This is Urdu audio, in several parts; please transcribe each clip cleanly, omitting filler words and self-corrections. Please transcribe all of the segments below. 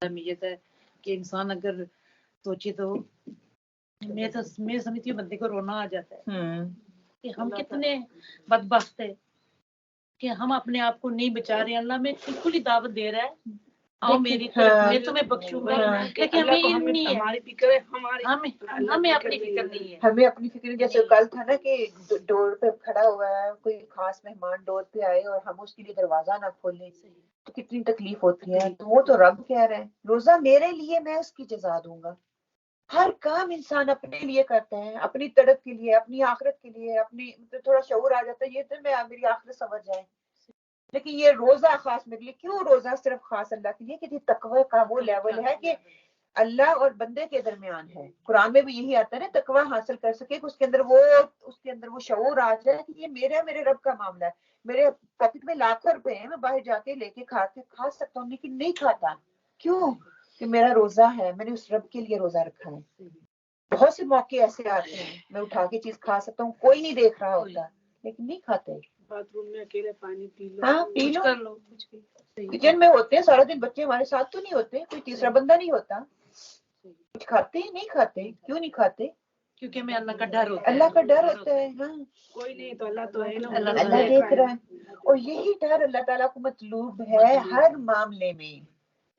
اہمیت ہے کہ انسان اگر سوچے تو میں سمجھتی ہوں بندے کو رونا آ جاتا ہے کہ ہم کتنے بدبخت ہیں کہ ہم اپنے آپ کو نہیں بچا رہے. اللہ میں بالکل ہی دعوت دے رہا ہے آؤ میری طرف میں تمہیں بخشوں گا, لیکن ہمیں علم نہیں ہے, ہمیں اپنی فکر نہیں ہے. ہمیں اپنی فکر, جیسے کل تھا نا کہ ڈور پہ کھڑا ہوا ہے کوئی خاص مہمان ڈور پہ آئے اور ہم اس کے لیے دروازہ نہ کھولیں تو کتنی تکلیف ہوتی ہے. تو وہ تو رب کہہ رہے ہیں روزہ میرے لیے, میں اس کی جزا دوں گا. ہر کام انسان اپنے لیے کرتے ہیں, اپنی تڑپ کے لیے, اپنی آخرت کے لیے, اپنی تھوڑا شعور آ جاتا ہے یہ تو میں میری آخرت سمجھ جائے. لیکن یہ روزہ خاص میرے لیے کیوں, روزہ صرف خاص اللہ کے لیے کہ یہ تقوی کا وہ لیول ہے کہ اللہ اور بندے کے درمیان ہے. قرآن میں بھی یہی آتا ہے نا, تقوی حاصل کر سکے کہ اس کے اندر وہ شعور آ جائے کہ یہ میرے رب کا معاملہ ہے. میرے پاکٹ میں لاکھوں روپے ہیں, میں باہر جا کے لے کے کھا سکتا ہوں لیکن نہیں کھاتا. کیوں؟ کہ میرا روزہ ہے, میں نے اس رب کے لیے روزہ رکھا ہے. بہت سے موقع ایسے آتے ہیں میں اٹھا کے چیز کھا سکتا ہوں, کوئی نہیں دیکھ رہا ہوتا لیکن نہیں کھاتے. باتھ روم میں اکیلے پانی پی لو, ہاں پی لو, کر لو کچھ بھی. کچن میں ہوتے ہیں سارا دن بچے, ہمارے ساتھ تو نہیں ہوتے, کوئی تیسرا بندہ نہیں ہوتا. کچھ کھاتے ہی نہیں کھاتے, کیوں نہیں کھاتے؟ کیونکہ ہمیں اللہ کا ڈر ہوتا ہے. اللہ کا ڈر ہوتا ہے. ہاں کوئی نہیں تو اللہ تو ہے نا, اللہ دیکھ رہا ہے. اور یہی ڈر اللہ تعالیٰ کو مطلوب ہے ہر معاملے میں,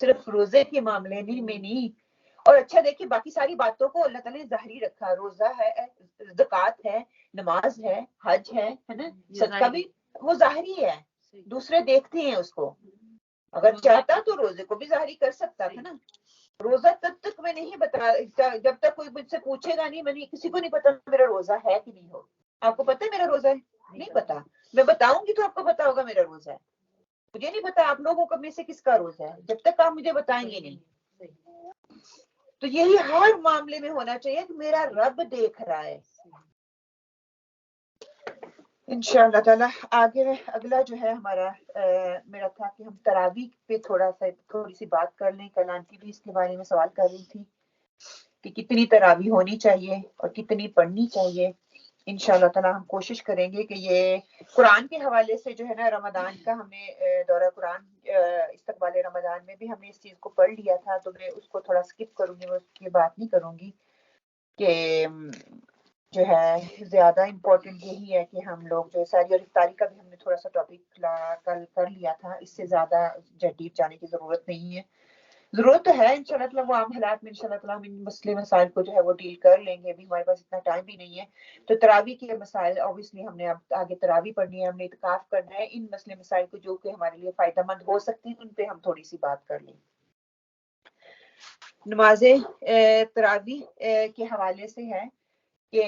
صرف روزے کے معاملے میں نہیں. اور اچھا دیکھیے باقی ساری باتوں کو اللہ تعالیٰ نے ظاہری رکھا. روزہ ہے, زکوٰۃ ہے, نماز ہے, حج ہے نا, صدقہ بھی وہ ظاہری ہے, دوسرے دیکھتے ہیں اس کو. اگر چاہتا تو روزے کو بھی ظاہری کر سکتا تھا نا. روزہ تب تک میں نہیں بتا, جب تک کوئی مجھ سے پوچھے گا نہیں, میں نے کسی کو نہیں پتا میرا روزہ ہے کہ نہیں ہو. آپ کو پتا ہے میرا روزہ ہے؟ نہیں پتا. میں بتاؤں گی تو آپ کو پتا ہوگا میرا روزہ ہے. مجھے نہیں پتا آپ لوگوں میں سے کس کا روزہ ہے جب تک آپ مجھے بتائیں گے نہیں. تو یہی ہر معاملے میں ہونا چاہیے کہ میرا رب دیکھ رہا ہے. انشاءاللہ تعالیٰ آگے اگلا جو ہے ہمارا میرا تھا کہ ہم تراویح پہ تھوڑی سی بات کر لیں. کل آنٹی بھی اس کے بارے میں سوال کر رہی تھی کہ کتنی تراویح ہونی چاہیے اور کتنی پڑھنی چاہیے. انشاءاللہ تعالیٰ ہم کوشش کریں گے کہ یہ قرآن کے حوالے سے جو ہے نا, رمضان کا ہم نے دورہ قرآن استقبال رمضان میں بھی ہم نے اس چیز کو پڑھ لیا تھا, تو میں اس کو تھوڑا سکپ کروں گی, میں اس کی بات نہیں کروں گی. کہ جو ہے زیادہ امپورٹنٹ یہی ہے کہ ہم لوگ جو ساری اور افطاری کا بھی ہم نے تھوڑا سا ٹاپک کل کر لیا تھا, اس سے زیادہ ڈیپ جانے کی ضرورت نہیں ہے. ضرورت تو ہے انشاءاللہ تعالیٰ وہ عام حالات میں انشاءاللہ تعالیٰ ہم ان مسئلے مسائل کو جو ہے وہ ڈیل کر لیں گے. ابھی ہمارے پاس اتنا ٹائم بھی نہیں ہے. تو تراویح کے مسائل اوبیسلی ہم نے اب آگے تراویح پڑھنی ہے, ہم نے اعتکاف کرنا ہے. ان مسئلے مسائل کو جو کہ ہمارے لیے فائدہ مند ہو سکتی ہیں ان پہ ہم تھوڑی سی بات کر لیں. نماز تراویح کے حوالے سے ہے کہ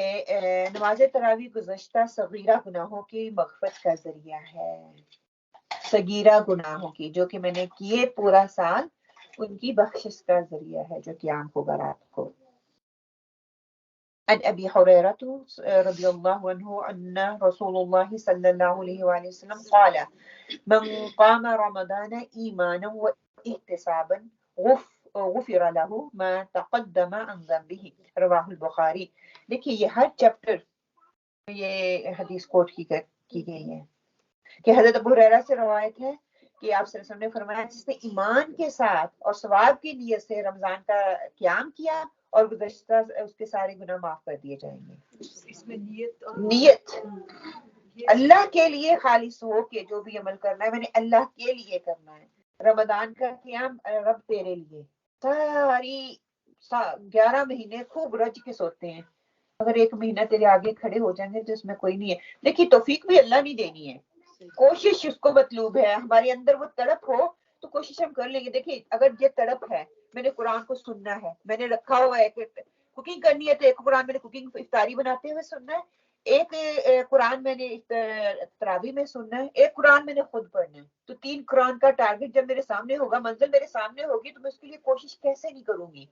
نماز تراویح گزشتہ صغیرہ گناہوں کی مغفرت کا ذریعہ ہے. صغیرہ گناہوں کی جو کہ میں نے کیے پورا سال, ان کی بخشش کا ذریعہ ہے جو قیام ہوگا رات کو. عن ابی حریرہ رضی اللہ عنہ ان رسول اللہ صلی اللہ علیہ وآلہ وسلم قال من قام رمضان ایمانا واحتسابا غفر له ما تقدم عن ذنبه, رواہ البخاری. دیکھیے یہ ہر چیپٹر میں یہ حدیث کوٹ کی گئی ہے کہ حضرت ابو ہریرہ سے روایت ہے کہ آپ صلی اللہ علیہ وسلم نے فرمایا جس نے ایمان کے ساتھ اور ثواب کی نیت سے رمضان کا قیام کیا اور گزشتہ اس کے سارے گناہ معاف کر دیے جائیں گے. اس میں نیت اللہ کے لیے خالص ہو کہ جو بھی عمل کرنا ہے میں نے اللہ کے لیے کرنا ہے. رمضان کا قیام رب تیرے لیے. ساری 11 مہینے خوب رج کے سوتے ہیں, اگر ایک مہینہ تیرے آگے کھڑے ہو جائیں گے تو اس میں کوئی نہیں ہے. دیکھیے توفیق بھی اللہ نہیں دینی ہے, کوشش اس کو مطلوب ہے. ہمارے اندر وہ تڑپ ہو تو کوشش ہم کر لیں گے. دیکھیے اگر یہ تڑپ ہے, میں نے قرآن کو سننا ہے, میں نے رکھا ہوا ہے کہ کوکنگ کرنی ہے تو ایک قرآن میں نے کوکنگ افطاری بناتے ہوئے سننا ہے, ایک قرآن میں نے تراویح میں سننا ہے, ایک قرآن میں نے خود پڑھنا ہے. تو 3 قرآن کا ٹارگٹ جب میرے سامنے ہوگا, منزل میرے سامنے ہوگی, تو میں اس کے لیے کوشش کیسے نہیں کروں گی.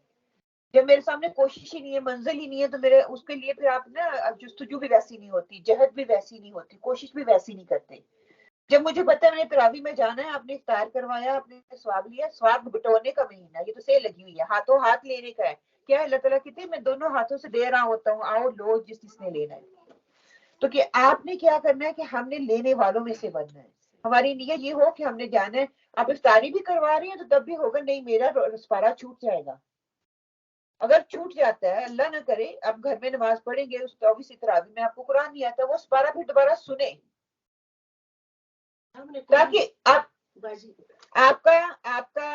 جب میرے سامنے کوشش ہی نہیں ہے, منزل ہی نہیں ہے, تو میرے اس کے لیے پھر آپ نا جستجو بھی ویسی نہیں ہوتی, جہد بھی ویسی نہیں ہوتی, کوشش بھی ویسی نہیں کرتے. جب مجھے پتا ہے میں نے تراویح میں جانا ہے, آپ نے افطار کروایا, آپ نے ثواب لیا, ثواب بٹورنے کا مہینہ, یہ تو سیل لگی ہوئی ہے, ہاتھوں ہاتھ لینے کا ہے. کیا اللہ تعالیٰ کہتے ہیں میں دونوں ہاتھوں سے دے رہا ہوتا ہوں, آؤ لو جس نے لینا ہے. تو کہ آپ نے کیا کرنا ہے کہ ہم نے لینے والوں میں سے بننا ہے. ہماری نیت یہ ہو کہ ہم نے جانا ہے. آپ افطاری بھی کروا رہی ہیں تو تب بھی ہوگا نہیں میرا سپارہ چھوٹ جائے گا. اگر چھوٹ جاتا ہے اللہ نہ کرے آپ گھر میں نماز پڑھیں گے اس 24 تراویح میں آپ کو قرآن نہیں آتا وہ سپارہ پھر دوبارہ سنیں تاکہ آپ کا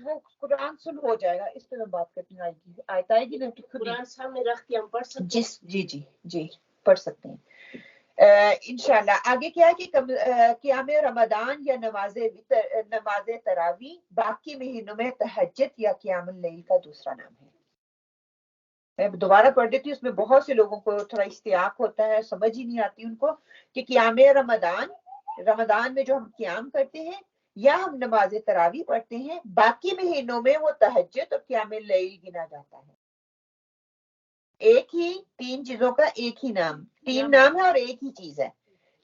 وہ قرآن سن ہو جائے گا. اس پہ میں بات کرتی ہوں آیت آئے گی نا قرآن سامنے رکھ کے ہم پڑھ سکتے ہیں. جی پڑھ سکتے ہیں انشاءاللہ. آگے کیا ہے کہ قیام رمضان یا نماز تراویح باقی مہینوں میں تہجد یا قیام اللیل کا دوسرا نام ہے. میں دوبارہ پڑھ دیتی ہوں. اس میں بہت سے لوگوں کو تھوڑا اشتیاق ہوتا ہے سمجھ ہی نہیں آتی ان کو کہ قیام رمضان میں جو ہم قیام کرتے ہیں یا ہم نماز تراویح پڑھتے ہیں باقی مہینوں میں وہ تہجد اور قیام اللیل گنا جاتا ہے. ایک ہی تین چیزوں کا ایک ہی نام تین نام ہے اور ایک ہی چیز ہے.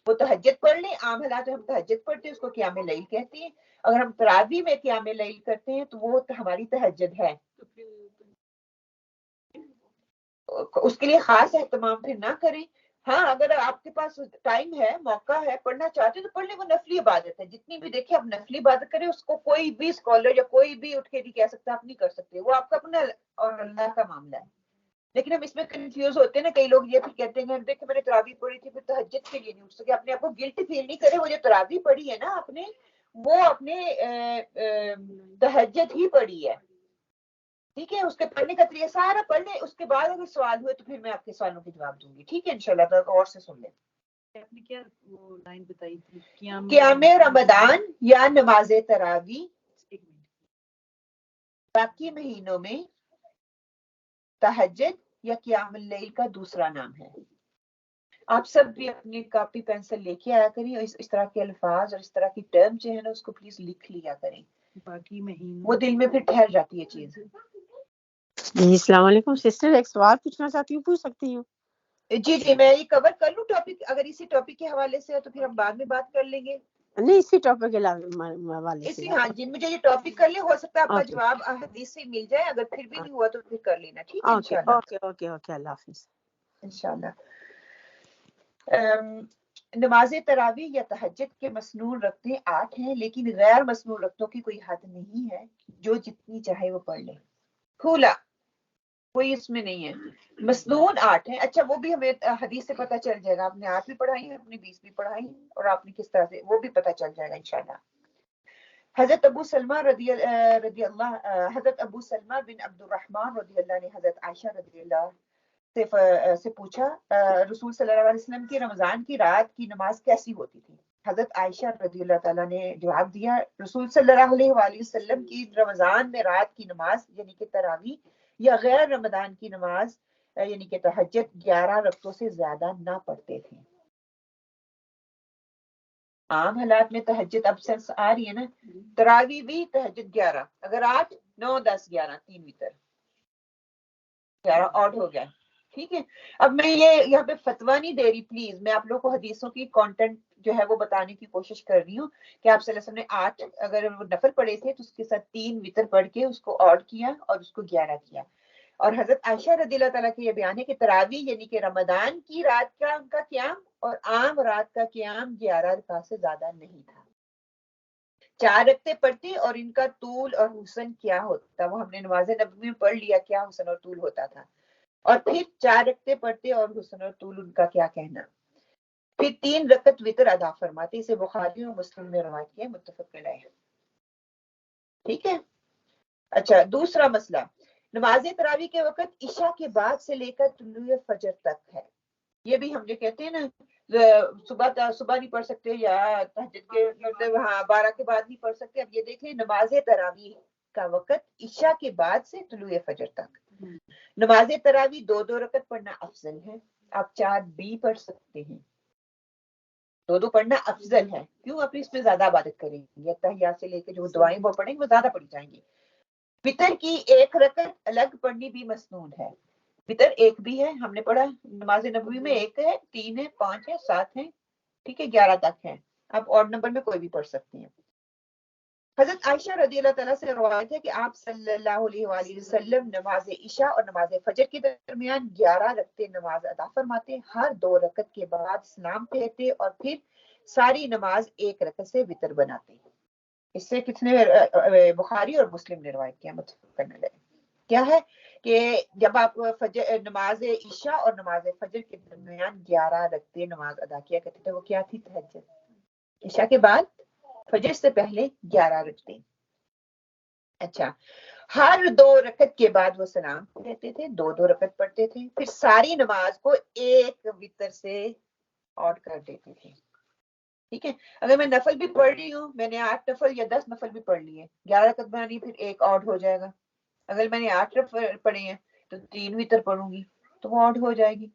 وہ تہجد پڑھ لیں عام حالات میں ہم تہجد پڑھتے ہیں اس کو قیام اللیل کہتے ہیں. اگر ہم تراویح میں قیام اللیل کرتے ہیں تو وہ ہماری تہجد ہے. اس کے لیے خاص اہتمام پھر نہ کریں. ہاں اگر آپ کے پاس ٹائم ہے موقع ہے پڑھنا چاہتے ہیں تو پڑھ لیں. وہ نفلی عبادت ہے جتنی بھی دیکھیں آپ نفلی عبادت کریں. اس کو کوئی بھی اسکالر یا کوئی بھی اٹھ کے نہیں کہہ سکتا آپ نہیں کر سکتے. وہ آپ کا اپنا اور اللہ کا معاملہ ہے. لیکن ہم اس میں کنفیوز ہوتے ہیں نا. کئی لوگ یہ بھی کہتے ہیں دیکھیں میں نے تراویح پڑھی تھی پھر تہجد کے لیے نہیں اٹھ سکے. اپنے آپ کو گلٹ فیل نہیں کرے. وہ جو تراویح پڑھی ہے نا آپ نے وہ اپنے تہجد ہی پڑھی ہے. ٹھیک ہے. اس کے پڑھنے کا طریقہ سارا پڑھ لیں. اس کے بعد اگر سوال ہوئے تو پھر میں آپ کے سوالوں کے جواب دوں گی. ٹھیک ہے انشاءاللہ. تو اور سے سن لیں. آپ نے کیا وہ لائن بتائی تھی قیام رمضان یا نماز تراویح باقی مہینوں میں تہجد یا قیام اللیل کا دوسرا نام ہے. آپ سب بھی اپنی کاپی پینسل لے کے آیا کریں اور اس طرح کے الفاظ اور اس طرح کی ٹرم جو ہے نا اس کو پلیز لکھ لیا کریں. باقی مہینوں وہ دل میں پھر ٹھہر جاتی ہے چیز. جی السلام علیکم سسٹر. ایک سوال پوچھنا چاہتی ہوں پوچھ سکتی ہوں؟ جی میں یہ کور کر لوں ٹاپک. اگر اسی ٹاپک کے حوالے سے ہے تو پھر ہم بعد میں بات کر لیں گے. نہیں اسی ٹاپک کے حوالے سے. ہاں جی مجھے یہ ٹاپک کر لیں. ہو سکتا ہے آپ کا جواب حدیث سے مل جائے. اگر پھر بھی نہیں ہوا تو پھر کر لینا. ٹھیک ہے انشاءاللہ. اوکے اللہ حافظ. انشاءاللہ. نماز تراویح یا تہجد کے مسنون رکعتیں 8 ہیں لیکن غیر مسنون رکعتوں کی کوئی حد نہیں ہے. جو جتنی چاہے وہ پڑھ لے کھولا کوئی اس میں نہیں ہے. مسنون 8 ہیں. اچھا وہ بھی ہمیں حدیث سے پتہ چل جائے گا. آپ نے 8 بھی پڑھائی ہیں اپنی 20 بھی پڑھائی ہیں اور آپ نے کس طرح سے وہ بھی پتہ چل جائے گا انشاءاللہ. حضرت ابو سلمہ حضرت ابو سلمہ بن عبد الرحمن رضی اللہ نے حضرت عائشہ رضی اللہ سے پوچھا رسول صلی اللہ علیہ وسلم کی رمضان کی رات کی نماز کیسی ہوتی تھی. حضرت عائشہ رضی اللہ تعالیٰ نے جواب دیا رسول صلی اللہ علیہ وآلہ وسلم کی رمضان میں رات کی نماز یعنی کہ تراویح یا غیر رمضان کی نماز یعنی کہ تہجد 11 رکعتوں سے زیادہ نہ پڑھتے تھے. عام حالات میں تہجد اب سنس آ رہی ہے نا. تراویح بھی تہجد 11 اگر 8 9 10 11 3 وتر 11 آڈ ہو گیا. ٹھیک ہے. اب میں یہ یہاں پہ فتویٰ نہیں دے رہی پلیز. میں آپ لوگوں کو حدیثوں کی کانٹینٹ جو ہے وہ بتانے کی کوشش کر رہی ہوں کہ آپ صلی اللہ علیہ وسلم نے 8 اگر وہ نفل پڑھے تھے تو اس کے ساتھ 3 وتر پڑھ کے اس کو آڈ کیا اور اس کو 11 کیا. اور حضرت عائشہ رضی اللہ تعالیٰ کے یہ بیان ہے کہ تراویح یعنی کہ رمضان کی رات کا ان کا قیام اور عام رات کا قیام 11 رکعت سے زیادہ نہیں تھا. 4 رکعتیں پڑھتی اور ان کا طول اور حسن کیا ہوتا وہ ہم نے نماز نبوی میں پڑھ لیا کیا حسن اور طول ہوتا تھا. اور پھر 4 رکعتیں پڑھتے اور حسن اور طول ان کا کیا کہنا. پھر 3 رکعت وتر ادا فرماتے. اسے بخاری اور مسلم نے روایت کیا متفق علیہ. ٹھیک ہے. اچھا دوسرا مسئلہ نماز تراویح کے وقت عشاء کے بعد سے لے کر طلوع فجر تک ہے. یہ بھی ہم جو کہتے ہیں نا صبح نہیں پڑھ سکتے یا تہجد کے مطلب 12 کے بعد نہیں پڑھ سکتے. اب یہ دیکھ لیں نماز تراویح کا وقت عشاء کے بعد سے طلوع فجر تک. نماز تراویح 2 رکعت پڑھنا افضل ہے. آپ 4 بھی پڑھ سکتے ہیں. 2 پڑھنا افضل ہے. کیوں؟ آپ اس میں زیادہ عبادت کریں گے. تحیات سے لے کے جو دعائیں وہ پڑھیں گے وہ زیادہ پڑھی جائیں گی. وتر کی 1 رکعت الگ پڑھنی بھی مسنون ہے. وتر 1 بھی ہے ہم نے پڑھا. نماز نبوی میں 1 ہے 3 ہے 5 ہے 7 ہے. ٹھیک ہے 11 تک ہے. آپ اور نمبر میں کوئی بھی پڑھ سکتے ہیں. حضرت عائشہ رضی اللہ تعالیٰ سے روایت ہے کہ آپ صلی اللہ علیہ وآلہ وسلم نماز عشاء اور نماز فجر کے درمیان 11 رکعتیں نماز ادا فرماتے. ہر 2 رکعت کے بعد سلام پھیرتے اور پھر ساری نماز ایک رکعت سے وطر بناتے ہیں. اس سے کتنے بخاری اور مسلم نے روایت کیا متفقن علیہ. کیا ہے کہ جب آپ نماز عشاء اور نماز فجر کے درمیان 11 رکعتیں نماز ادا کیا کرتے تھے. وہ کیا تھی؟ تہجد. عشاء کے بعد فجر سے پہلے 11 رکعتیں. اچھا، ہر 2 رکعت کے بعد وہ سلام کہتے تھے، 2 رکعت پڑھتے تھے، پھر ساری نماز کو ایک وطر سے آڈ کر دیتے تھے. ٹھیک ہے، اگر میں نفل بھی پڑھ رہی ہوں، میں نے 8 نفل یا 10 نفل بھی پڑھ لیے، 11 رکعت بنانی، پھر ایک آڈ ہو جائے گا. اگر میں نے 8 نفل پڑھے ہیں تو 3 وطر پڑھوں گی تو وہ آڈ ہو جائے گی.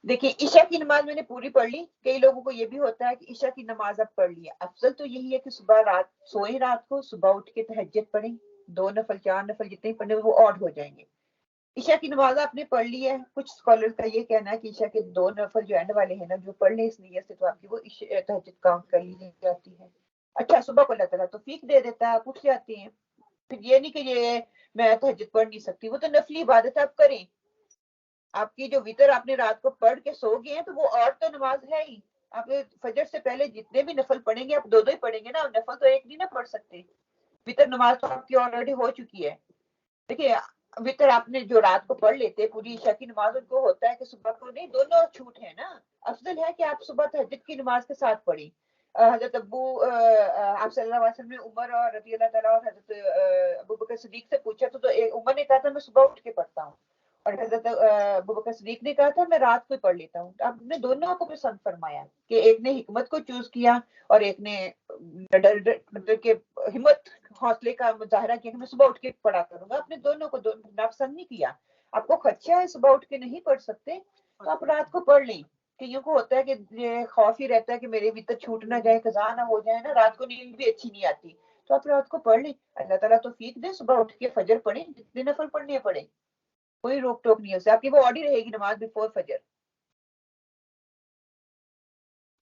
دیکھیں عشاء کی نماز میں نے پوری پڑھ لی. کئی لوگوں کو یہ بھی ہوتا ہے کہ عشاء کی نماز اب پڑھ لی ہے. افضل تو یہی ہے کہ صبح رات سوئیں، رات کو صبح اٹھ کے تہجد پڑھیں، 2 نفل 4 نفل جتنے پڑھنے وہ آڈ ہو جائیں گے. عشاء کی نماز آپ نے پڑھ لی ہے. کچھ اسکالر کا یہ کہنا ہے کہ عشاء کے 2 نفل جو اینڈ والے ہیں نا، جو پڑھ لیں اس نیت سے، تو آپ کی وہ تہجد کاؤنٹ کر لی جاتی ہے. اچھا، صبح کو اللہ تعالیٰ توفیق دے دیتا ہے، آپ اٹھ جاتے ہیں. پھر یہ نہیں کہ یہ میں تہجد پڑھ نہیں سکتی، وہ تو نفلی عبادت آپ کریں. آپ کی جو وطر آپ نے رات کو پڑھ کے سو گئے ہیں تو وہ اور تو نماز ہے ہی. آپ فجر سے پہلے جتنے بھی نفل پڑھیں گے آپ 2 ہی پڑھیں گے نا. نفل تو ایک نہیں نہ پڑھ سکتے. وطر نماز تو آپ کی آلریڈی ہو چکی ہے. دیکھیے وطر آپ نے جو رات کو پڑھ لیتے پوری عشاء کی نماز، ان کو ہوتا ہے کہ صبح کو نہیں، دونوں چھوٹ ہے نا. افضل ہے کہ آپ صبح تہجد کی نماز کے ساتھ پڑھیں. حضرت ابو آپ صلی اللہ علیہ وسلم نے عمر اور رضی اللہ تعالیٰ اور حضرت ابو بکر صدیق سے پوچھا تو عمر نے کہا تھا میں صبح اٹھ کے پڑھتا ہوں، اور حضرت ابو بکر صدیق نے کہا تھا میں رات کو ہی پڑھ لیتا ہوں. آپ نے دونوں کو پسند فرمایا کہ ایک نے حکمت کو چوز کیا اور ایک نے مطلب کہ ہمت حوصلے کا مظاہرہ کیا کہ میں صبح اٹھ کے پڑھا کروں گا. آپ نے دونوں کو ناپسند نہیں کیا. آپ کو خدشہ ہے صبح اٹھ کے نہیں پڑھ سکتے تو آپ رات کو پڑھ لیں. کئیوں کو ہوتا ہے کہ یہ خوف ہی رہتا ہے کہ میرے وطر چھوٹ نہ جائے، قضا نہ ہو جائے نا، رات کو نیند بھی اچھی نہیں آتی. تو آپ رات کو پڑھ لیں. اللہ تعالیٰ توفیق دے، صبح اٹھ کے فجر پڑھیں، جتنے نفل پڑھنے پڑھیں، کوئی روک ٹوک نہیں ہے اسے. آپ کی وہ آڈی رہے گی نماز بیفور فجر.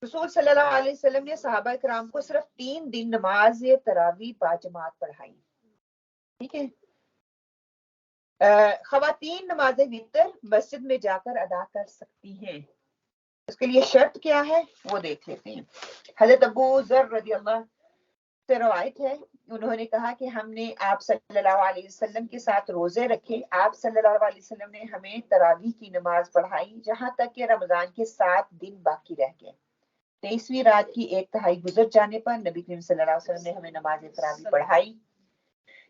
رسول صلی اللہ علیہ وسلم نے صحابہ کرام کو صرف 3 دن نماز تراویح باجماعت پڑھائی. ٹھیک ہے، خواتین نماز وتر مسجد میں جا کر ادا کر سکتی ہیں. اس کے لیے شرط کیا ہے وہ دیکھ لیتے ہیں. حضرت ابو ذر رضی اللہ سے روایت ہے، انہوں نے کہا کہ ہم نے آپ صلی اللہ علیہ وسلم کے ساتھ روزے رکھے. آپ صلی اللہ علیہ وسلم نے ہمیں تراویح کی نماز پڑھائی جہاں تک کہ رمضان کے 7 دن باقی رہ گئے. 23ویں رات کی 1/3 گزر جانے پر نبی کریم صلی اللہ علیہ وسلم نے ہمیں نماز تراویح پڑھائی.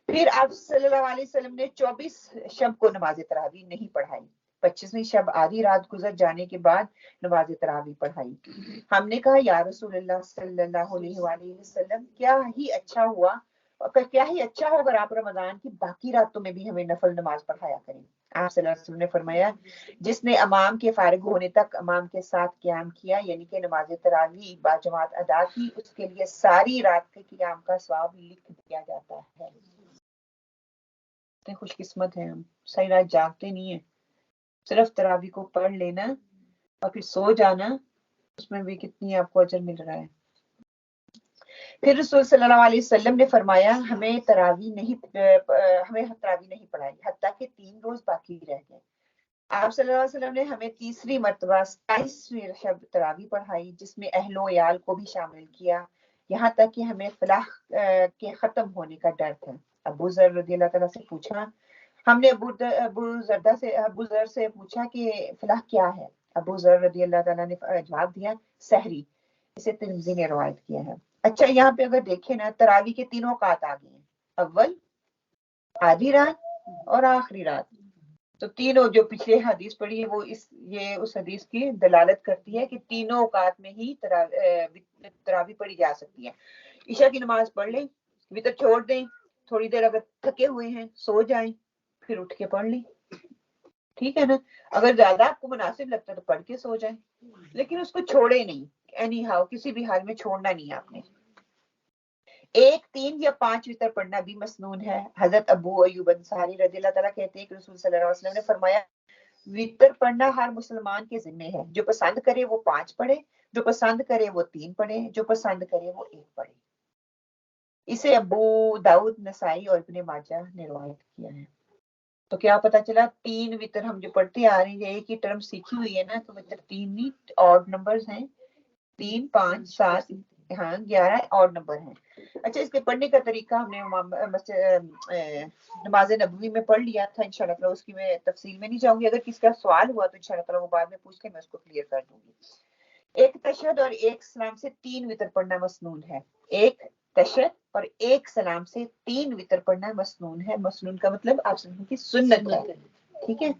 پھر آپ صلی اللہ علیہ وسلم نے 24 شب کو نماز تراویح نہیں پڑھائی. 25ویں شب آدھی رات گزر جانے کے بعد نماز تراویح پڑھائی. ہم نے کہا یا رسول اللہ صلی اللہ علیہ وآلہ وسلم، کیا ہی اچھا ہو اگر آپ رمضان کی باقی راتوں میں بھی ہمیں نفل نماز پڑھایا کریں. آپ صلی اللہ علیہ وسلم نے فرمایا جس نے امام کے فارغ ہونے تک امام کے ساتھ قیام کیا، یعنی کہ نماز تراویح باجماعت ادا کی، اس کے لیے ساری رات کے قیام کا ثواب لکھ دیا جاتا ہے. خوش قسمت ہیں ہم، ساری رات جاگتے نہیں ہیں. صرف تراویح کو پڑھ لینا اور پھر سو جانا، اس میں بھی کتنی آپ کو اجر مل رہا ہے. پھر رسول صلی اللہ علیہ وسلم نے فرمایا ہمیں تراویح نہیں پڑھائی حتیٰ کہ 3 روز باقی رہ گئے. آپ صلی اللہ علیہ وسلم نے ہمیں تیسری مرتبہ 27ویں شب تراویح پڑھائی، جس میں اہل و عیال کو بھی شامل کیا، یہاں تک کہ ہمیں فلاح کے ختم ہونے کا ڈر تھا. ابو ذر رضی اللہ تعالیٰ سے پوچھا، ہم نے ابو ذر سے پوچھا کہ فلاح کیا ہے. ابو ذر رضی اللہ تعالیٰ نے جواب دیا سحری. اسے ترمذی نے روایت کیا ہے. اچھا، یہاں پہ اگر دیکھیں نا، تراویح کے 3 اوقات آ گئے ہیں، اول، آدھی رات اور آخری رات. تو تینوں جو پچھلے حدیث پڑھی ہے وہ یہ اس حدیث کی دلالت کرتی ہے کہ تینوں اوقات میں ہی تراویح پڑھی جا سکتی ہے. عشاء کی نماز پڑھ لیں، وتر چھوڑ دیں، تھوڑی دیر اگر تھکے ہوئے ہیں سو جائیں، پھر اٹھ کے پڑھ لیں. ٹھیک ہے نا. اگر زیادہ آپ کو مناسب لگتا ہے تو پڑھ کے سو جائیں، لیکن اس کو چھوڑے نہیں. اینی ہاؤ کسی بھی حال میں چھوڑنا نہیں ہے آپ نے. 1، 3 یا 5 وتر پڑھنا بھی مسنون ہے. حضرت ابو ایوب انصاری رضی اللہ تعالیٰ کہتے ہیں کہ رسول صلی اللہ علیہ وسلم نے فرمایا وتر پڑھنا ہر مسلمان کے ذمہ ہے. جو پسند کرے وہ 5 پڑھے، جو پسند کرے وہ 3 پڑھے، جو پسند کرے وہ 1 پڑھے. اسے ابو داؤد، نسائی اور ابن ماجہ نے روایت کیا ہے. تو کیا پتا چلا 3 وتر ہم جو پڑھتے آ رہے ہیں، ایک ہی ٹرم سیکھی ہوئی ہے نا، تو وتر 3 نہیں، آڈ نمبرز ہیں. 3 5 7 ہاں 11 اور نمبر ہیں. اچھا اس کے پڑھنے کا طریقہ ہم نے نماز نبوی میں پڑھ لیا تھا. انشاءاللہ تعالی اس کی میں تفصیل میں نہیں جاؤں گی. اگر کسی کا سوال ہوا تو انشاءاللہ تعالی وہ بعد میں پوچھ کے میں اس کو کلیئر کر دوں گی. ایک تشہد اور ایک سلام سے 3 وتر پڑھنا مسنون ہے. ایک تشہد اور ایک سلام سے 3 وتر پڑھنا مسنون ہے. مسنون کا مطلب آپ سمجھیں کہ سنت ہے. ٹھیک ہے.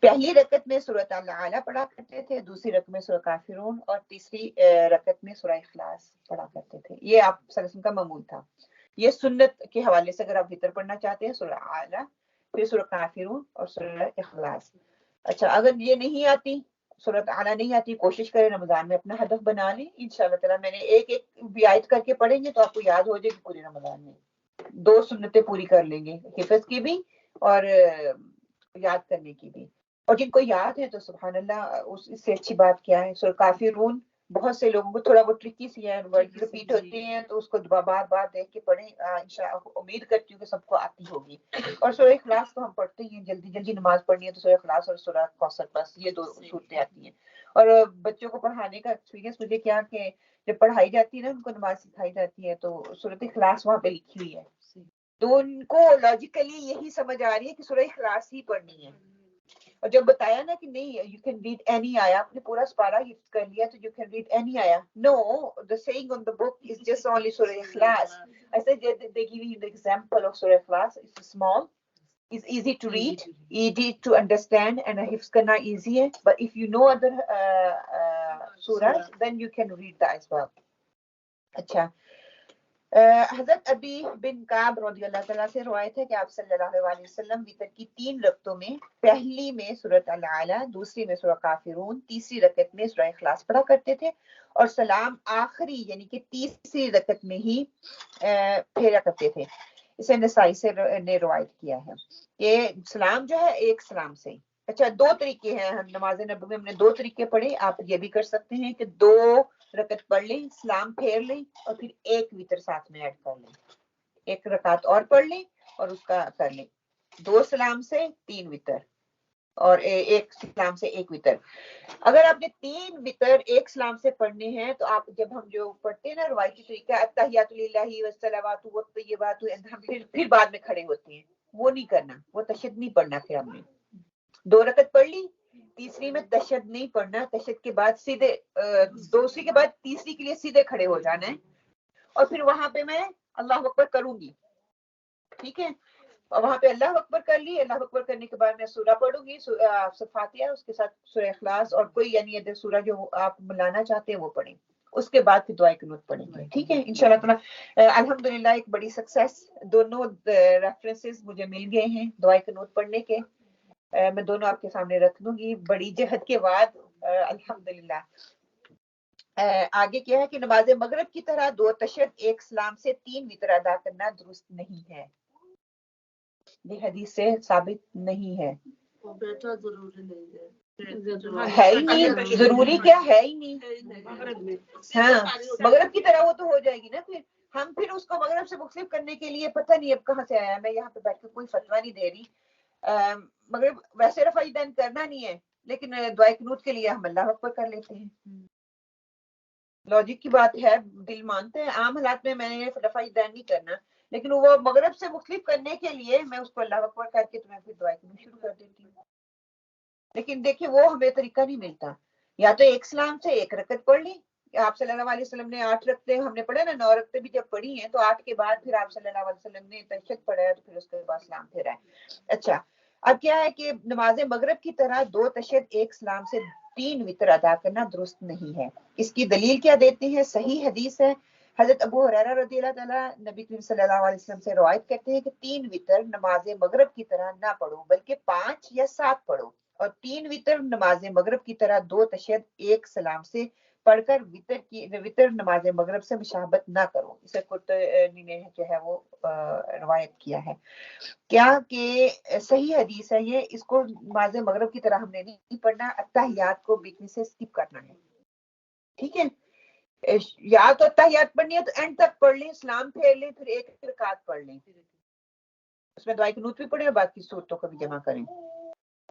پہلی رکعت میں سورۃ الاعلیٰ پڑھا کرتے تھے, دوسری رکعت میں سورۃ کافرون اور تیسری رکعت میں سورہ اخلاص پڑھا کرتے تھے. یہ آپ صلی اللہ علیہ وسلم کا معمول تھا. یہ سنت کے حوالے سے اگر آپ وتر پڑھنا چاہتے ہیں سورۃ اعلیٰ پھر سورۃ کافرون اور سورہ اخلاص. اچھا اگر یہ نہیں آتی, سورۃ اعلیٰ نہیں آتی, کوشش کریں رمضان میں اپنا ہدف بنا لیں. انشاءاللہ تعالیٰ میں نے ایک ایک بھی آیت کر کے پڑھیں گے تو آپ کو یاد ہو جائے گی پورے رمضان میں. 2 سنتیں پوری کر لیں گے, حفظ کی بھی اور یاد کرنے کی بھی. اور جن کو یاد ہے تو سبحان اللہ, اس سے اچھی بات کیا ہے. سورہ کافرون بہت سے لوگوں کو تھوڑا بہت ٹرکی سی ہے, ورڈ ریپیٹ ہوتے ہیں تو اس کو بار بار دیکھ کے پڑھیں. انشاءاللہ امید کرتی ہوں کہ سب کو آتی ہوگی. اور سورہ اخلاص تو ہم پڑھتے ہی ہیں, جلدی جلدی نماز پڑھنی ہے تو سورہ اخلاص اور سورہ کوثر, بس یہ 2 صورتیں آتی ہیں. اور بچوں کو پڑھانے کا ایکسپیرینس مجھے کیا کہ جب پڑھائی جاتی ہے نا, ان کو نماز سکھائی جاتی ہے تو سورۃ اخلاص وہاں پہ لکھی ہوئی ہے تو ان کو لاجیکلی یہی سمجھ آ رہی ہے کہ سورہ اخلاص ہی پڑھنی ہے. اور جب بتایا نا کہ نہیں یو کین ریڈ اینی آیا, آپ نے پورا سپارہ حفظ کر لیا تو یو کین ریڈ اینی آیا. نو, the saying on the book is just only Surah Ikhlas. I said they give you the example of Surah Ikhlas. It's small, it's easy to read, easy to understand, and حفظ کرنا easy ہے. But if you know other surahs, then you can read that as well. اچھا, حضرت ابی بن کعب رضی اللہ تعالیٰ سے روایت ہے کہ آپ صلی اللہ علیہ وسلم وتر کی 3 رکعتوں میں پہلی میں سورۃ الاعلیٰ, دوسری میں سورہ کافرون, تیسری رکعت میں سورہ اخلاص پڑھا کرتے تھے اور سلام آخری یعنی کہ تیسری رکعت میں ہی پھیرا کرتے تھے. اسے نسائی سے نے روایت کیا ہے کہ سلام جو ہے ایک سلام سے. اچھا 2 طریقے ہیں نماز نبوی میں, ہم نے 2 طریقے پڑھے. آپ یہ بھی کر سکتے ہیں کہ 2 رکعت پڑھ لیں, سلام پھیر لیں اور پھر ایک وتر ساتھ میں ایڈ کر لیں, ایک رکعت اور پڑھ لیں اور اس کا کر لیں. 2 سلام سے 3 وتر اور ایک سلام سے ایک وتر. اگر آپ نے 3 وتر ایک سلام سے پڑھنے ہیں تو آپ جب ہم جو پڑھتے ہیں نا روایتی طریقہ التحیات للہ والصلوات والطیبات, ہم پھر بعد میں کھڑے ہوتے ہیں, وہ نہیں کرنا, وہ تشہد نہیں پڑھنا. پھر ہم نے 2 رکعت پڑھ لی, تیسری میں تشہد نہیں پڑھنا, تشہد کے بعد سیدھے دوسری کے بعد تیسری کے لیے سیدھے کھڑے ہو جانا ہے اور پھر وہاں پہ میں اللہ اکبر کروں گی. ٹھیک ہے, اور وہاں پہ اللہ اکبر کر لی. اللہ اکبر کرنے کے بعد میں سورہ پڑھوں گی, فاتحہ, اس کے ساتھ سورہ اخلاص اور کوئی یعنی ادھر سورہ جو آپ ملانا چاہتے ہیں وہ پڑھیں. اس کے بعد پھر دعائے قنوت پڑھیں گے. ٹھیک ہے انشاءاللہ تعالی. الحمدللہ ایک بڑی سکسیس, دونوں ریفرنسز مجھے مل گئے ہیں دعائے قنوت پڑھنے کے. میں دونوں آپ کے سامنے رکھ دوں گی بڑی جہد کے بعد الحمدللہ. آگے کیا ہے کہ نماز مغرب کی طرح 2 تشہد ایک سلام سے 3 وتر ادا کرنا درست نہیں ہے. یہ حدیث سے ثابت نہیں ہے. بیٹا ضروری نہیں ہے, ہے ہی نہیں, ضروری کیا ہے ہی نہیں. ہاں مغرب کی طرح وہ تو ہو جائے گی نا. پھر اس کو مغرب سے مختلف کرنے کے لیے پتہ نہیں اب کہاں سے آیا. میں یہاں پہ بیٹھ کے کوئی فتویٰ نہیں دے رہی. مغرب ویسے رفع دین کرنا نہیں ہے, لیکن دعائے قنوت کے لیے ہم اللہ اکبر کر لیتے ہیں. لاجک کی بات ہے, دل مانتے ہیں. عام حالات میں نے رفع دین نہیں کرنا, لیکن وہ مغرب سے مختلف کرنے کے لیے میں اس کو اللہ اکبر کر کے تمہیں پھر دعائے قنوت شروع کر دیتی ہوں. لیکن دیکھیں وہ ہمیں طریقہ نہیں ملتا. یا تو ایک سلام سے ایک رکعت پڑھ لی. آپ صلی اللہ علیہ وسلم نے 8 رکعتیں, ہم نے پڑھا نا 9 رکعتیں بھی جب پڑھی ہیں تو 8 کے بعد پھر آپ صلی اللہ علیہ وسلم نے تشہد پڑھا ہے تو پھر اس کے بعد سلام پھیرا ہے. اچھا اب کیا ہے کہ نماز مغرب کی طرح 2 تشہد ایک سلام سے 3 وتر ادا کرنا درست نہیں ہے. اس کی دلیل کیا دیتے ہیں؟ صحیح حدیث ہے. حضرت ابو ہریرہ رضی اللہ تعالیٰ نبی کریم صلی اللہ علیہ وسلم سے روایت کرتے ہیں کہ 3 وتر نماز مغرب کی طرح نہ پڑھو بلکہ 5 یا 7 پڑھو, اور 3 وتر نماز مغرب کی طرح 2 تشہد ایک سلام سے پڑھ کر وتر نماز مغرب سے مشابہت نہ کرو. اسے قرطبی نے جو ہے وہ روایت کیا ہے. کیا کہ صحیح حدیث ہے یہ, اس کو نماز مغرب کی طرح ہم نے نہیں پڑھنا, اتحیات کو بیچ سے اسکپ کرنا ہے. ٹھیک ہے, یا تو اتحیات پڑھنی ہے تو اینڈ تک پڑھ لیں, سلام پھیر لیں, پھر ایک رکعت پڑھ لیں, اس میں دعائے قنوت بھی پڑھیں اور باقی صورتوں کو بھی جمع کریں.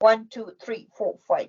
1 2 3 4 5।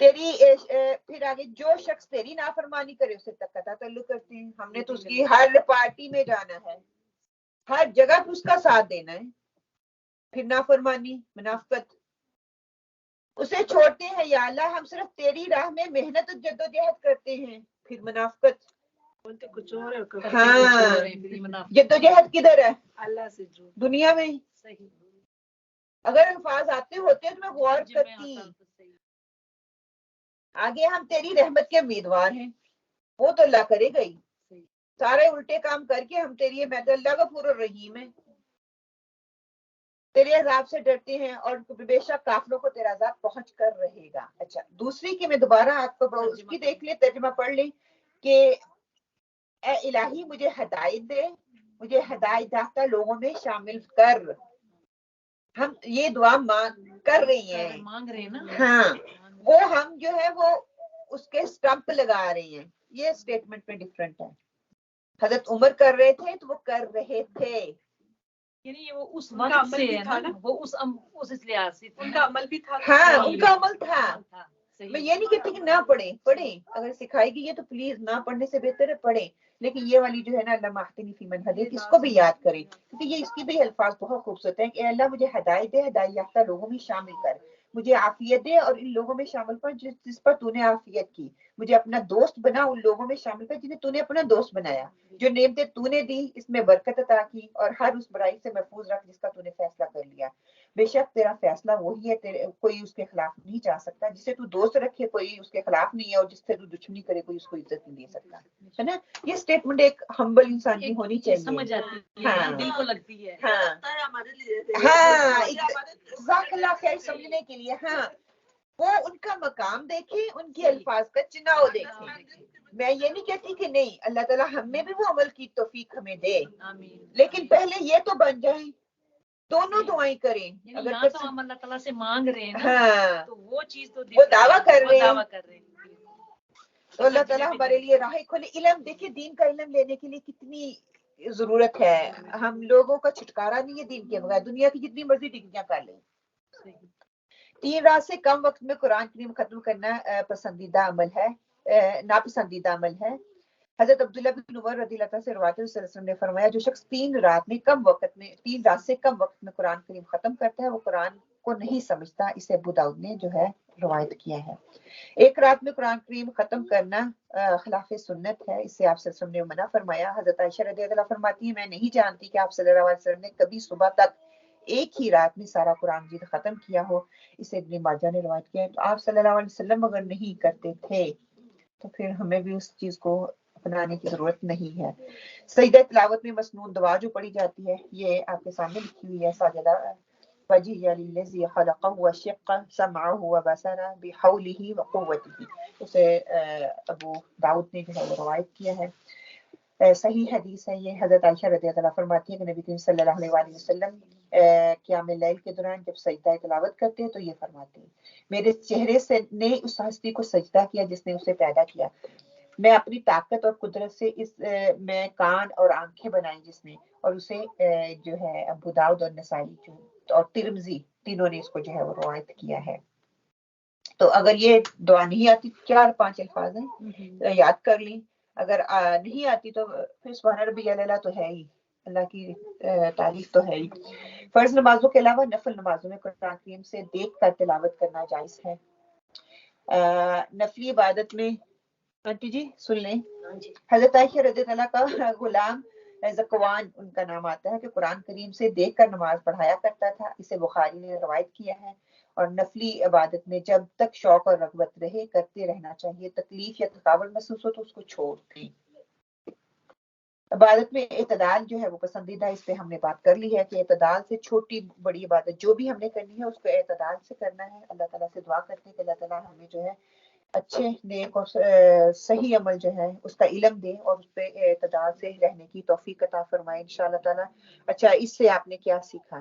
تیری پھر آگے جو شخص تیری نافرمانی کرے اسے تک قطع تعلق کرتے ہیں. ہم نے تو اس کی ہر پارٹی میں جانا ہے, ہر جگہ پہ اس کا ساتھ دینا ہے. پھر نافرمانی, منافقت, اسے چھوڑتے ہیں یا اللہ ہم صرف تیری راہ میں محنت و جدوجہد کرتے ہیں. پھر منافقت, بولتے کچھ اور ہے اور ہاں جدوجہد کدھر ہے؟ اللہ سے جو دنیا میں. صحیح. اگر الفاظ آتے ہوتے تو میں غور جی میں کرتی. آتا ہوں تو صحیح. آگے ہم تیری رحمت کے امیدوار ہیں, وہ تو اللہ کرے گا ہی. صحیح. سارے الٹے کام کر کے ہم تیری, میں تو اللہ غفور الرحیم ہے, تیرے عذاب سے ڈرتے ہیں اور بے شک کافروں کو تیرا عذاب پہنچ کر رہے گا. اچھا دوسری کی میں دوبارہ آپ کو اس کی دیکھ لیں, ترجمہ پڑھ لیں کہ اے الہی مجھے ہدایت دے, مجھے ہدایت یافتہ لوگوں میں شامل کر. ہم یہ دعا کر رہی ہیں, مانگ رہے ہیں نا. ہاں وہ ہم جو ہے وہ اس کے سٹمپ لگا رہے ہیں. یہ سٹیٹمنٹ میں ڈفرنٹ ہے. حضرت عمر کر رہے تھے تو وہ کر رہے تھے, یعنی یہ وہ اس ان کا وقت عمل سے بھی ہے تھا نا, نا. وہ اس لحاظ سے ان کا عمل بھی تھا. ہاں ان کا عمل تھا. صحیح. میں یہ نہیں کہتی کہ نہ پڑھیں, اگر سکھائی گئی ہے تو پلیز نہ پڑھنے سے بہتر ہے پڑھیں, لیکن یہ والی جو ہے نا اللہ اہدنی فیمن ہدیت, اس کو بھی یاد کریں کیونکہ یہ اس کی بھی الفاظ بہت خوبصورت ہیں کہ اے اللہ مجھے ہدایت دے, ہدایت یافتہ لوگوں میں شامل کر, مجھے عافیت دے اور ان لوگوں میں شامل کر جس پر تو نے عافیت کی, مجھے اپنا دوست بنا, ان لوگوں میں شامل کر جنہیں تو نے اپنا دوست بنایا, جو نعمتیں تو نے دی اس میں برکت عطا کی, اور ہر اس برائی سے محفوظ رکھ جس کا تو نے فیصلہ کر لیا. بے شک تیرا فیصلہ وہی ہے, کوئی اس کے خلاف نہیں جا سکتا. جسے تو دوست رکھے کوئی اس کے خلاف نہیں ہے, اور جس سے تو دشمنی کرے کوئی اس کو عزت نہیں دے سکتا, ہے نا. یہ اسٹیٹمنٹ ایک ہمبل انسان کی ہونی چاہیے. سمجھ آتی ہے, ہاں دل کو لگتی ہے. ہاں ہمارے لیے ہاں جزاک اللہ خیر سمجھنے کے لیے. ہاں وہ ان کا مقام دیکھیں, ان کے الفاظ کا چناؤ دیکھیں. میں یہ نہیں کہتی کہ نہیں, اللہ تعالیٰ ہم میں بھی وہ عمل کی توفیق ہمیں دے, آمین. لیکن پہلے یہ تو بن جائیں, دونوں دعائیں کریں. یعنی اگر یہاں تو ہم اللہ تعالیٰ سے مانگ رہے ہیں نا, ہاں تو وہ چیز تو وہ دعویٰ کر وہ رہے ہیں, دعویٰ کر رہے ہیں. تو اللہ تعالیٰ ہمارے لیے راہ کھولے. علم دیکھیے, دین کا علم لینے کے لیے کتنی ضرورت ہے. ہم لوگوں کا چھٹکارا نہیں ہے دین کے بغیر, دنیا کی جتنی مرضی ڈگریاں کر لیں. 3 رات سے کم وقت میں قرآن کریم ختم کرنا پسندیدہ عمل ہے, ناپسندیدہ عمل ہے. حضرت عبداللہ بن عمر رضی اللہ عنہ سے روایت ہے, صلی اللہ علیہ وسلم نے فرمایا جو شخص 3 رات سے کم وقت میں قرآن کریم ختم کرتا ہے وہ قرآن کو نہیں سمجھتا. اسے ابو داؤد نے جو ہے روایت کیا ہے. 1 رات میں قرآن کریم ختم کرنا خلاف سنت ہے, اسے آپ صلی اللہ علیہ وسلم نے منع فرمایا. حضرت عائشہ رضی اللہ عنہا فرماتی ہے میں نہیں جانتی کہ آپ صلی اللہ علیہ وسلم نے کبھی صبح تک ایک ہی رات میں سارا قرآن مجید ختم کیا ہو. اسے ابن ماجہ نے روایت کیا ہے. تو آپ صلی اللہ علیہ وسلم اگر نہیں کرتے تھے تو پھر ہمیں بھی اس چیز کو اپنانے کی ضرورت نہیں ہے. سجدہ تلاوت میں مسنون دعا جو پڑھی جاتی ہے یہ آپ کے سامنے لکھی ہوئی ہے. ساجدہ وجہ للذی خلقہ وشق سمعہ وبصرہ بحولہ وقوتہ, اسے ابو داؤد نے جو ہے وہ روایت کیا ہے. صحیح حدیث ہے یہ. حضرت عائشہ رضی اللہ عنہا فرماتی ہے کہ نبی کریم صلی اللہ علیہ وآلہ وسلم قیام اللیل کے دوران جب سجدہ تلاوت کرتے ہیں تو یہ فرماتے ہیں میرے چہرے سے نے اس ہستی کو سجدہ کیا جس نے اسے پیدا کیا, میں اپنی طاقت اور قدرت سے اس میں کان اور آنکھیں بنائی جس نے, اور اسے جو ہے ابو داؤد اور نسائی اور ترمذی تینوں نے اس کو جو ہے وہ روایت کیا ہے. تو اگر یہ دعا نہیں آتی 4-5 الفاظ ہیں یاد کر لیں. اگر نہیں آتی تو پھر سبحان ربی الاعلیٰ تو ہے ہی, اللہ کی تعریف تو ہے ہی. فرض نمازوں کے علاوہ نفل نمازوں میں قرآن کریم سے دیکھ کر تلاوت کرنا جائز ہے. نفلی عبادت میں آنٹی جی سن لیں, حضرت عائشہ رضی اللہ کا غلام زکوان ان کا نام آتا ہے کہ قرآن کریم سے دیکھ کر نماز پڑھایا کرتا تھا. اسے بخاری نے روایت کیا ہے. اور نفلی عبادت میں جب تک شوق اور رغبت رہے کرتے رہنا چاہیے, تکلیف یا تھکاوٹ محسوس ہو تو اس کو چھوڑ دیں. عبادت میں اعتدال جو ہے وہ پسندیدہ, اس پہ ہم نے بات کر لی ہے کہ اعتدال سے چھوٹی بڑی عبادت جو بھی ہم نے کرنی ہے اس کو اعتدال سے کرنا ہے. اللہ تعالیٰ سے دعا کرتے ہیں کہ اللہ تعالیٰ ہمیں جو ہے اچھے نیک اور صحیح عمل جو ہے اس کا علم دے اور اس پہ اعتدال سے رہنے کی توفیق عطا فرمائے انشاءاللہ تعالیٰ. اچھا اس سے آپ نے کیا سیکھا؟